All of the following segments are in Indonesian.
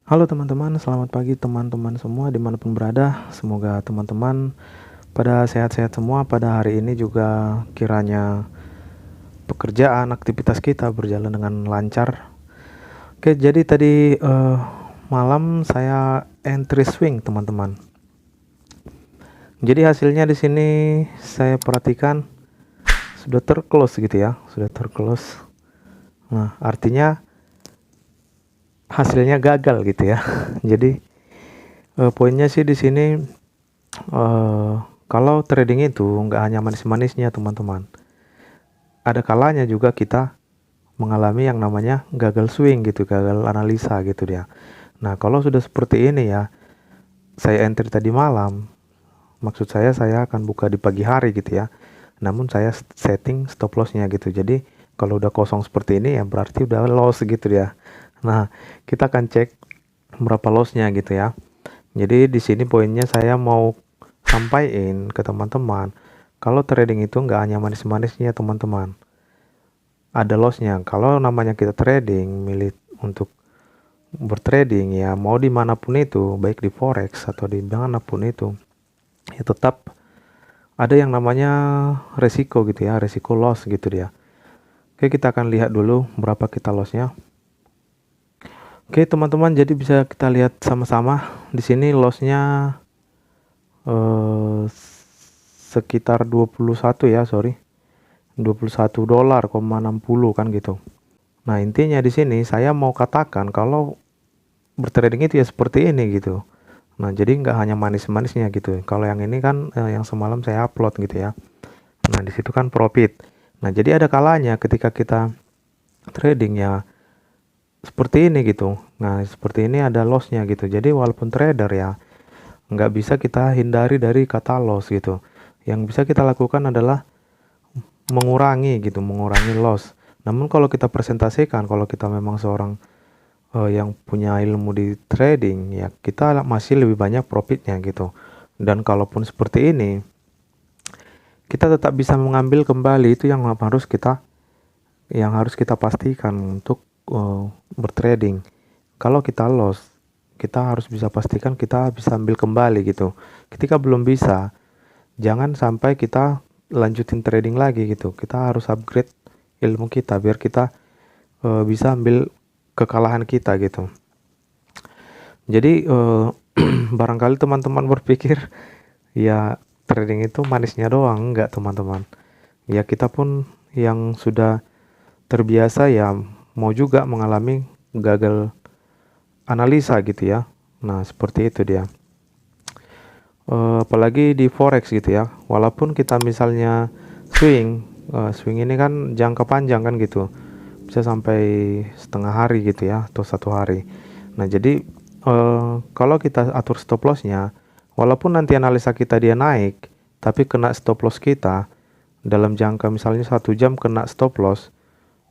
Halo teman-teman, selamat pagi teman-teman semua dimanapun berada. Semoga teman-teman pada sehat-sehat semua pada hari ini juga kiranya pekerjaan, aktivitas kita berjalan dengan lancar. Oke, jadi tadi malam saya entry swing teman-teman. Jadi hasilnya di sini saya perhatikan sudah terclose gitu ya, sudah terclose. Nah, artinya hasilnya gagal gitu ya. Jadi poinnya sih di sini kalau trading itu nggak hanya manis-manisnya teman-teman. Ada kalanya juga kita mengalami yang namanya gagal swing gitu, gagal analisa gitu dia. Nah, kalau sudah seperti ini ya, saya entry tadi malam, maksud saya akan buka di pagi hari gitu ya. Namun saya setting stop lossnya gitu. Jadi kalau udah kosong seperti ini ya berarti udah loss gitu ya. Nah, kita akan cek berapa lossnya gitu ya. Jadi di sini poinnya saya mau sampaikan ke teman-teman, kalau trading itu nggak hanya manis-manisnya teman-teman, ada lossnya. Kalau namanya kita trading, milih untuk bertrading ya mau dimanapun itu, baik di forex atau di manapun itu, ya tetap ada yang namanya resiko gitu ya, resiko loss gitu dia. Oke, kita akan lihat dulu berapa kita lossnya. Oke teman-teman, jadi bisa kita lihat sama-sama di sini lossnya sekitar 21 ya, sorry. 21 dolar, 60 kan gitu. Nah, intinya di sini saya mau katakan kalau bertrading itu ya seperti ini gitu. Nah, jadi nggak hanya manis-manisnya gitu. Kalau yang ini kan yang semalam saya upload gitu ya. Nah, di situ kan profit. Nah, jadi ada kalanya ketika kita trading ya seperti ini gitu. Nah, seperti ini ada lossnya gitu. Jadi walaupun trader ya nggak bisa kita hindari dari kata loss gitu. Yang bisa kita lakukan adalah mengurangi loss. Namun kalau kita presentasikan, kalau kita memang seorang yang punya ilmu di trading, ya kita masih lebih banyak profitnya gitu. Dan kalaupun seperti ini, kita tetap bisa mengambil kembali, itu yang harus kita pastikan untuk bertrading. Kalau kita loss, kita harus bisa pastikan kita bisa ambil kembali gitu. Ketika belum bisa, jangan sampai kita lanjutin trading lagi gitu. Kita harus upgrade ilmu kita biar kita bisa ambil kekalahan kita gitu. Jadi barangkali teman-teman berpikir ya trading itu manisnya doang, enggak teman-teman. Ya kita pun yang sudah terbiasa ya mau juga mengalami gagal analisa gitu ya. Nah, seperti itu dia. Apalagi di forex gitu ya. Walaupun kita misalnya swing ini kan jangka panjang kan gitu. Bisa sampai setengah hari gitu ya atau satu hari. Nah, jadi kalau kita atur stop lossnya, walaupun nanti analisa kita dia naik, tapi kena stop loss kita dalam jangka misalnya 1 jam kena stop loss,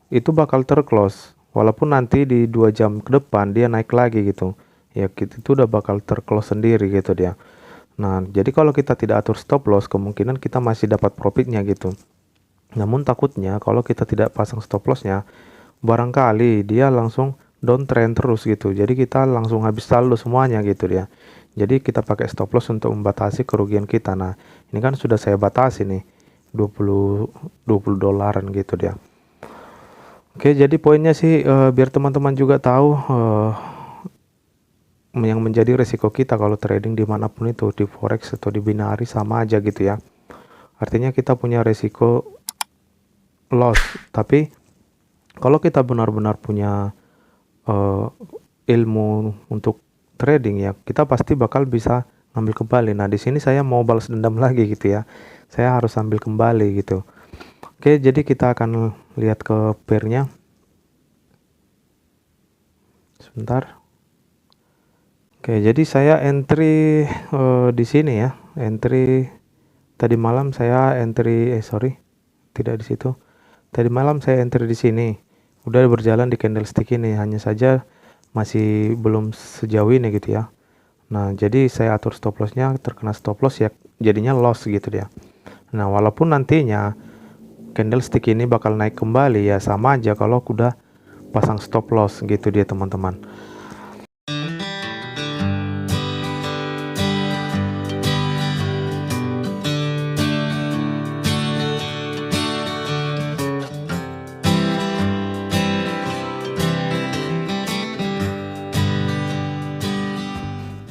itu bakal terclose. Walaupun nanti di 2 jam ke depan dia naik lagi gitu, ya itu udah bakal terclose sendiri gitu dia. Nah, jadi kalau kita tidak atur stop loss, kemungkinan kita masih dapat profitnya gitu. Namun takutnya kalau kita tidak pasang stop lossnya, barangkali dia langsung downtrend terus gitu. Jadi kita langsung habis saldo semuanya gitu dia. Jadi kita pakai stop loss untuk membatasi kerugian kita. Nah, ini kan sudah saya batasi nih 20 dolaran gitu dia. Oke, jadi poinnya sih biar teman-teman juga tahu yang menjadi resiko kita kalau trading dimanapun itu, di forex atau di binary sama aja gitu ya. Artinya kita punya resiko loss, tapi kalau kita benar-benar punya ilmu untuk trading ya, kita pasti bakal bisa ngambil kembali. Nah, di sini saya mau balas dendam lagi gitu ya. Saya harus ambil kembali gitu. Oke, jadi kita akan lihat ke pairnya. Sebentar. Oke, jadi saya entry di sini ya. Entry tadi malam saya tidak di situ. Tadi malam saya entry di sini. Udah berjalan di candlestick ini, hanya saja masih belum sejauh ini gitu ya. Nah, jadi saya atur stop lossnya, terkena stop loss ya jadinya loss gitu dia. Nah, walaupun nantinya candlestick ini bakal naik kembali ya sama aja kalau udah pasang stop loss gitu dia teman-teman.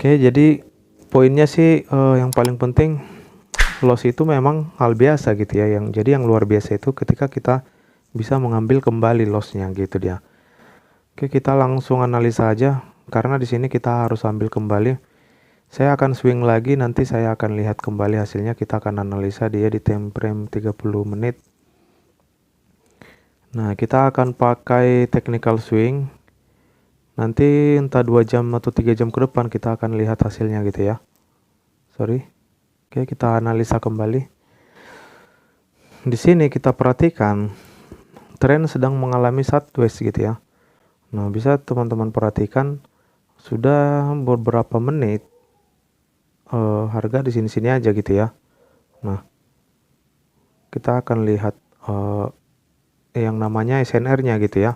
Oke, jadi poinnya sih yang paling penting loss itu memang hal biasa gitu ya. Jadi yang luar biasa itu ketika kita bisa mengambil kembali lossnya gitu dia. Oke, kita langsung analisa aja karena di sini kita harus ambil kembali. Saya akan swing lagi, nanti saya akan lihat kembali hasilnya. Kita akan analisa dia di time frame 30 menit. Nah, kita akan pakai technical swing. Nanti entah 2 jam atau 3 jam ke depan kita akan lihat hasilnya gitu ya. Sorry. Oke, kita analisa kembali. Di sini kita perhatikan tren sedang mengalami sideways gitu ya. Nah, bisa teman-teman perhatikan sudah beberapa menit harga di sini-sini aja gitu ya. Nah, kita akan lihat yang namanya SNR-nya gitu ya.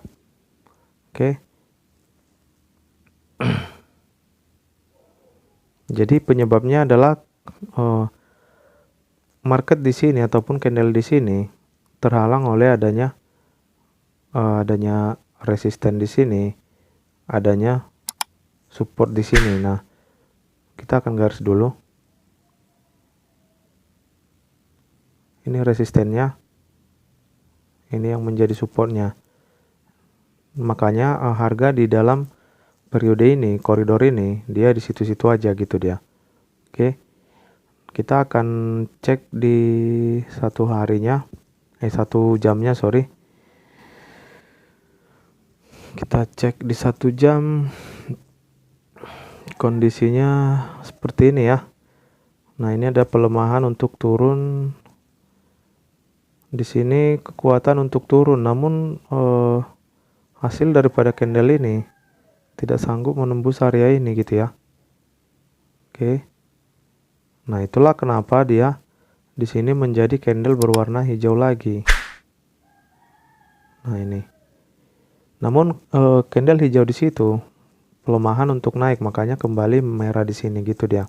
Oke. Jadi penyebabnya adalah market di sini ataupun candle di sini terhalang oleh adanya resisten di sini, adanya support di sini. Nah, kita akan garis dulu. Ini resistennya, ini yang menjadi supportnya. Makanya harga di dalam periode ini, koridor ini, dia di situ-situ aja gitu dia. Oke. Kita akan cek di 1 jamnya, sorry. Kita cek di 1 jam. Kondisinya seperti ini ya. Nah, ini ada pelemahan untuk turun. Di sini kekuatan untuk turun, namun hasil daripada candle ini tidak sanggup menembus area ini gitu ya. Oke. Nah, itulah kenapa dia di sini menjadi candle berwarna hijau lagi. Nah, ini. Namun candle hijau di situ pelemahan untuk naik, makanya kembali merah di sini gitu dia.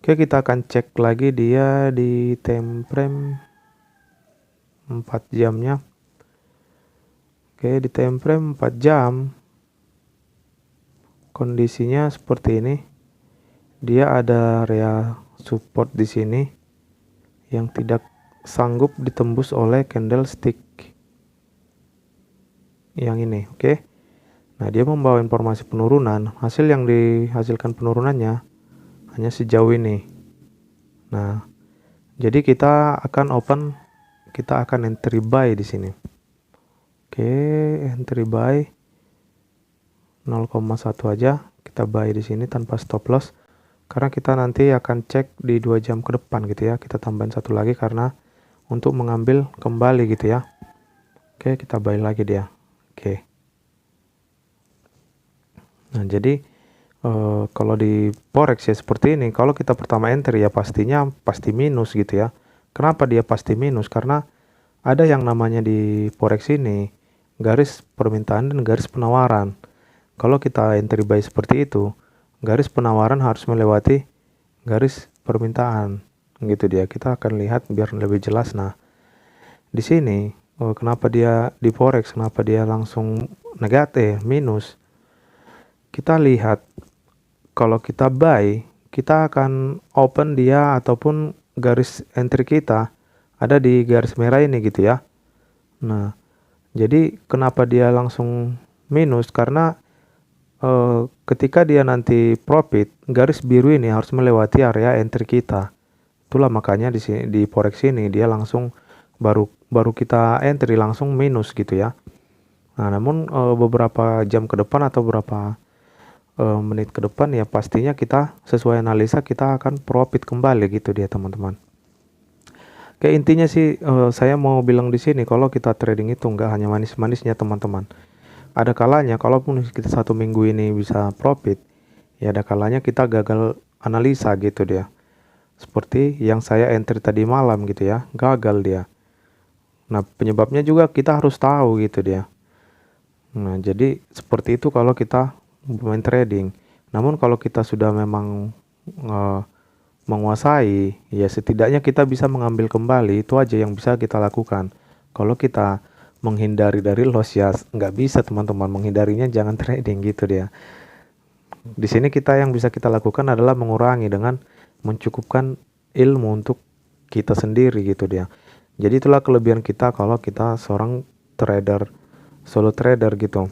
Oke, kita akan cek lagi dia di time frame 4 jamnya. Oke, di time frame 4 jam kondisinya seperti ini. Dia ada area support di sini yang tidak sanggup ditembus oleh candlestick yang ini. Oke. Nah, dia membawa informasi penurunan. Hasil yang dihasilkan penurunannya hanya sejauh ini. Nah, jadi kita akan entry buy di sini. Oke, entry buy 0,1 aja. Kita buy di sini tanpa stop loss. Karena kita nanti akan cek di 2 jam ke depan gitu ya. Kita tambahin 1 lagi karena untuk mengambil kembali gitu ya. Oke, kita buy lagi dia. Oke. Nah, jadi kalau di forex ya seperti ini. Kalau kita pertama entry ya pastinya pasti minus gitu ya. Kenapa dia pasti minus? Karena ada yang namanya di forex ini garis permintaan dan garis penawaran. Kalau kita entry buy seperti itu, garis penawaran harus melewati garis permintaan gitu dia. Kita akan lihat biar lebih jelas. Nah, di sini kenapa dia di forex kenapa dia langsung negatif minus? Kita lihat kalau kita buy, kita akan open dia ataupun garis entry kita ada di garis merah ini gitu ya. Nah, jadi kenapa dia langsung minus? Karena ketika dia nanti profit, garis biru ini harus melewati area entry kita. Itulah makanya di forex ini dia langsung baru kita entry langsung minus gitu ya. Nah, namun beberapa jam ke depan atau beberapa menit ke depan ya pastinya kita sesuai analisa kita akan profit kembali gitu dia teman-teman. Oke, intinya sih saya mau bilang di sini kalau kita trading itu nggak hanya manis-manisnya teman-teman. Ada kalanya kalaupun kita 1 minggu ini bisa profit, ya ada kalanya kita gagal analisa gitu dia. Seperti yang saya entry tadi malam gitu ya, gagal dia. Nah, penyebabnya juga kita harus tahu gitu dia. Nah, jadi seperti itu kalau kita bermain trading. Namun kalau kita sudah memang menguasai, ya setidaknya kita bisa mengambil kembali, itu aja yang bisa kita lakukan. Kalau kita menghindari dari loss ya nggak bisa teman-teman, menghindarinya jangan trading gitu dia. Di sini yang bisa kita lakukan adalah mengurangi dengan mencukupkan ilmu untuk kita sendiri gitu dia. Jadi itulah kelebihan kita kalau kita seorang trader, solo trader gitu.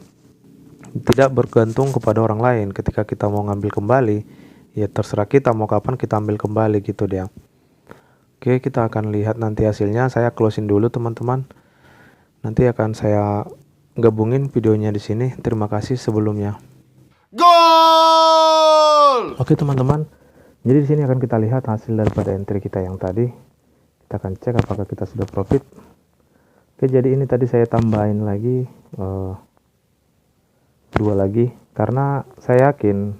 Tidak bergantung kepada orang lain. Ketika kita mau ngambil kembali, ya terserah kita mau kapan kita ambil kembali gitu dia. Oke, kita akan lihat nanti hasilnya. Saya closing dulu teman-teman. Nanti akan saya gabungin videonya di sini. Terima kasih sebelumnya. Gol! Oke teman-teman. Jadi di sini akan kita lihat hasil daripada entry kita yang tadi. Kita akan cek apakah kita sudah profit. Oke, jadi ini tadi saya tambahin lagi 2 lagi karena saya yakin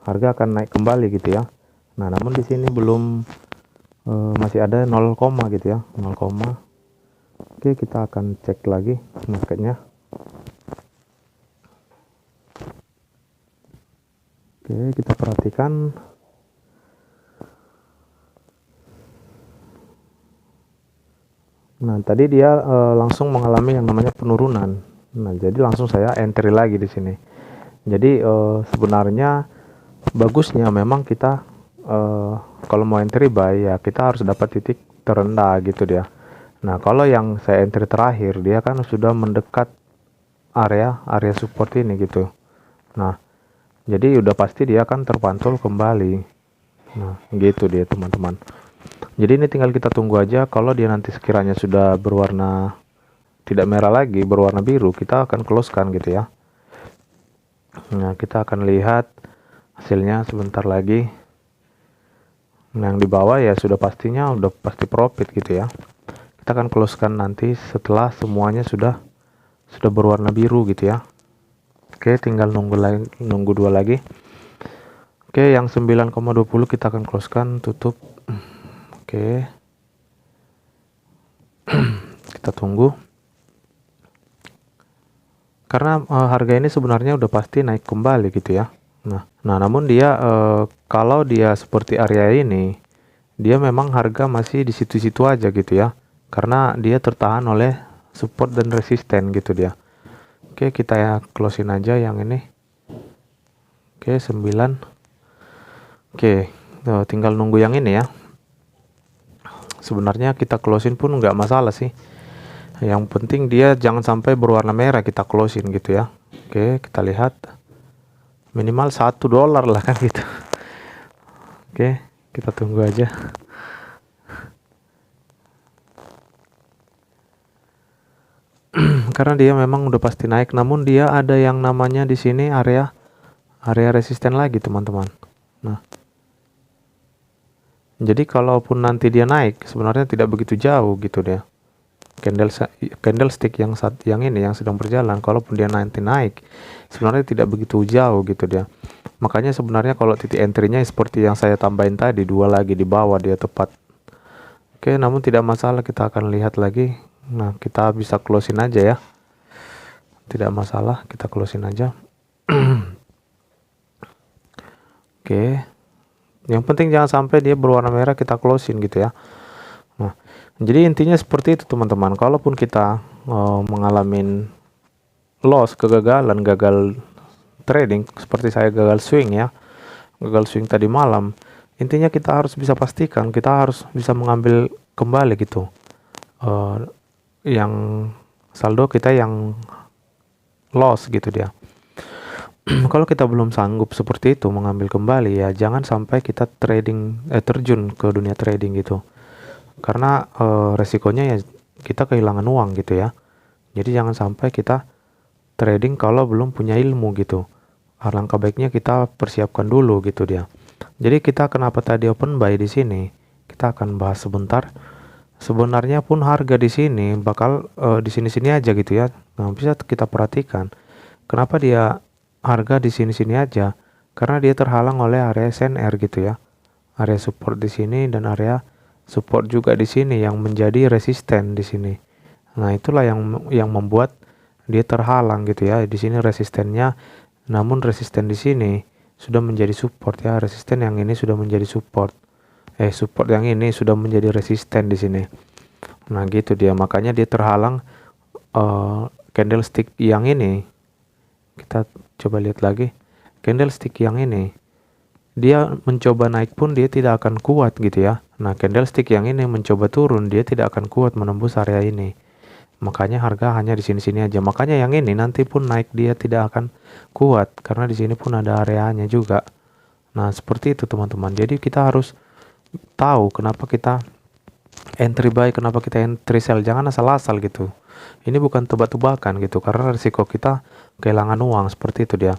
harga akan naik kembali gitu ya. Nah, namun di sini belum masih ada 0, gitu ya, 0. Oke, kita akan cek lagi marketnya. Oke, kita perhatikan. Nah, tadi dia langsung mengalami yang namanya penurunan. Nah, jadi langsung saya entry lagi di sini. Jadi sebenarnya bagusnya memang kita kalau mau entry buy ya kita harus dapat titik terendah gitu dia. Nah, kalau yang saya entry terakhir dia kan sudah mendekat area support ini gitu. Nah, jadi udah pasti dia akan terpantul kembali. Nah, gitu dia teman-teman. Jadi ini tinggal kita tunggu aja. Kalau dia nanti sekiranya sudah berwarna tidak merah lagi, berwarna biru, kita akan close kan gitu ya. Nah, kita akan lihat hasilnya sebentar lagi. Nah, yang di bawah ya sudah pasti profit gitu ya. Kita akan close kan nanti setelah semuanya sudah berwarna biru gitu ya. Oke, tinggal nunggu 2 lagi. Oke, yang 9,20 kita akan close kan, tutup. Oke. Kita tunggu. Karena harga ini sebenarnya udah pasti naik kembali gitu ya. Nah, namun dia kalau dia seperti area ini, dia memang harga masih di situ-situ aja gitu ya. Karena dia tertahan oleh support dan resisten gitu dia. Oke, kita ya closein aja yang ini. Oke, 9. Oke, tinggal nunggu yang ini ya. Sebenarnya kita closein pun nggak masalah sih. Yang penting dia jangan sampai berwarna merah kita closein gitu ya. Oke, kita lihat. Minimal $1 lah kan gitu. Oke, kita tunggu aja. Karena dia memang udah pasti naik, namun dia ada yang namanya di sini area resisten lagi teman-teman. Nah, jadi kalaupun nanti dia naik, sebenarnya tidak begitu jauh gitu dia. Candlestick yang ini yang sedang berjalan, kalaupun dia nanti naik, sebenarnya tidak begitu jauh gitu dia. Makanya sebenarnya kalau titik entry-nya seperti yang saya tambahin tadi, 2 lagi di bawah dia tepat. Oke, namun tidak masalah, kita akan lihat lagi. Nah, kita bisa closein aja ya. Tidak masalah, kita closein aja. Oke. Yang penting jangan sampai dia berwarna merah kita closing gitu ya. Nah, jadi intinya seperti itu teman-teman. Kalaupun kita mengalami loss, kegagalan, gagal trading seperti saya gagal swing ya. Gagal swing tadi malam. Intinya kita harus bisa pastikan, kita harus bisa mengambil kembali gitu. Yang saldo kita yang loss gitu dia. Kalau kita belum sanggup seperti itu mengambil kembali ya jangan sampai kita terjun ke dunia trading gitu. Karena resikonya ya kita kehilangan uang gitu ya. Jadi jangan sampai kita trading kalau belum punya ilmu gitu. Alangkah baiknya kita persiapkan dulu gitu dia. Jadi kita kenapa tadi open buy di sini? Kita akan bahas sebentar. Sebenarnya pun harga di sini bakal di sini-sini aja gitu ya. Nah, bisa kita perhatikan kenapa dia harga di sini-sini aja, karena dia terhalang oleh area SNR gitu ya. Area support di sini dan area support juga di sini yang menjadi resisten di sini. Nah, itulah yang membuat dia terhalang gitu ya. Di sini resistennya, namun resisten di sini sudah menjadi support ya. Resisten yang ini sudah menjadi support. Support yang ini sudah menjadi resisten di sini. Nah, gitu dia. Makanya dia terhalang candlestick yang ini. Kita coba lihat lagi. candlestick yang ini dia mencoba naik pun dia tidak akan kuat gitu ya. Nah, candlestick yang ini mencoba turun, dia tidak akan kuat menembus area ini. Makanya harga hanya di sini-sini aja. Makanya yang ini nanti pun naik dia tidak akan kuat karena di sini pun ada areanya juga. Nah, seperti itu teman-teman. Jadi kita harus tahu kenapa kita entry buy, kenapa kita entry sell. Jangan asal-asal gitu. Ini bukan tebak-tebakan gitu karena risiko kita kehilangan uang, seperti itu dia.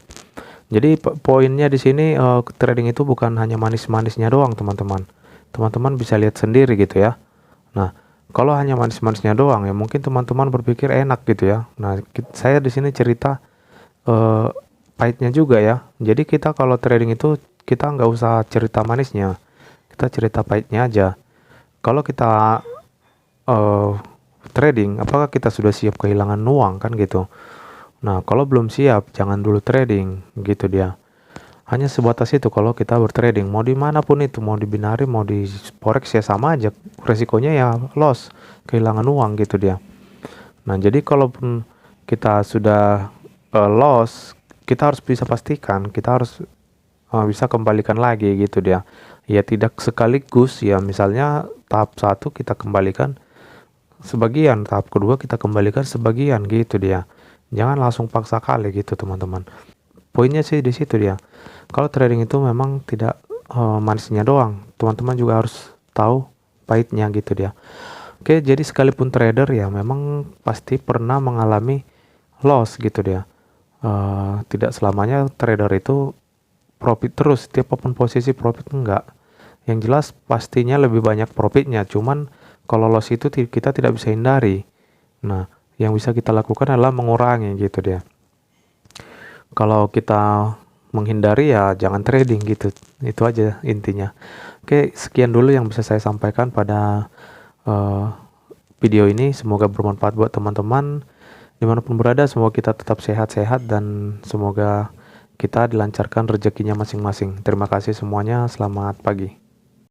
Jadi poinnya di sini trading itu bukan hanya manis-manisnya doang, teman-teman. Teman-teman bisa lihat sendiri gitu ya. Nah, kalau hanya manis-manisnya doang ya mungkin teman-teman berpikir enak gitu ya. Nah, saya di sini cerita pahitnya juga ya. Jadi kita kalau trading itu kita nggak usah cerita manisnya, kita cerita pahitnya aja. Kalau kita trading, apakah kita sudah siap kehilangan uang kan gitu. Nah, kalau belum siap, jangan dulu trading gitu dia. Hanya sebatas itu kalau kita bertrading, mau dimanapun itu, mau di binari, mau di forex ya sama aja. Resikonya ya loss, kehilangan uang gitu dia. Nah, jadi kalaupun kita sudah loss, kita harus bisa pastikan, kita harus bisa kembalikan lagi gitu dia. Ya tidak sekaligus ya, misalnya tahap 1 kita kembalikan sebagian, tahap kedua kita kembalikan sebagian gitu dia. Jangan langsung paksa kali gitu teman-teman. Poinnya sih di situ dia. Kalau trading itu memang tidak manisnya doang, teman-teman juga harus tahu pahitnya gitu dia. Oke, jadi sekalipun trader ya memang pasti pernah mengalami loss gitu dia. Tidak selamanya trader itu profit terus, setiap apapun posisi profit enggak. Yang jelas pastinya lebih banyak profitnya, cuman kalau loss itu kita tidak bisa hindari. Nah, yang bisa kita lakukan adalah mengurangi gitu dia. Kalau kita menghindari ya jangan trading gitu. Itu aja intinya. Oke, sekian dulu yang bisa saya sampaikan pada video ini. Semoga bermanfaat buat teman-teman dimanapun berada. Semoga kita tetap sehat-sehat dan semoga kita dilancarkan rezekinya masing-masing. Terima kasih semuanya. Selamat pagi.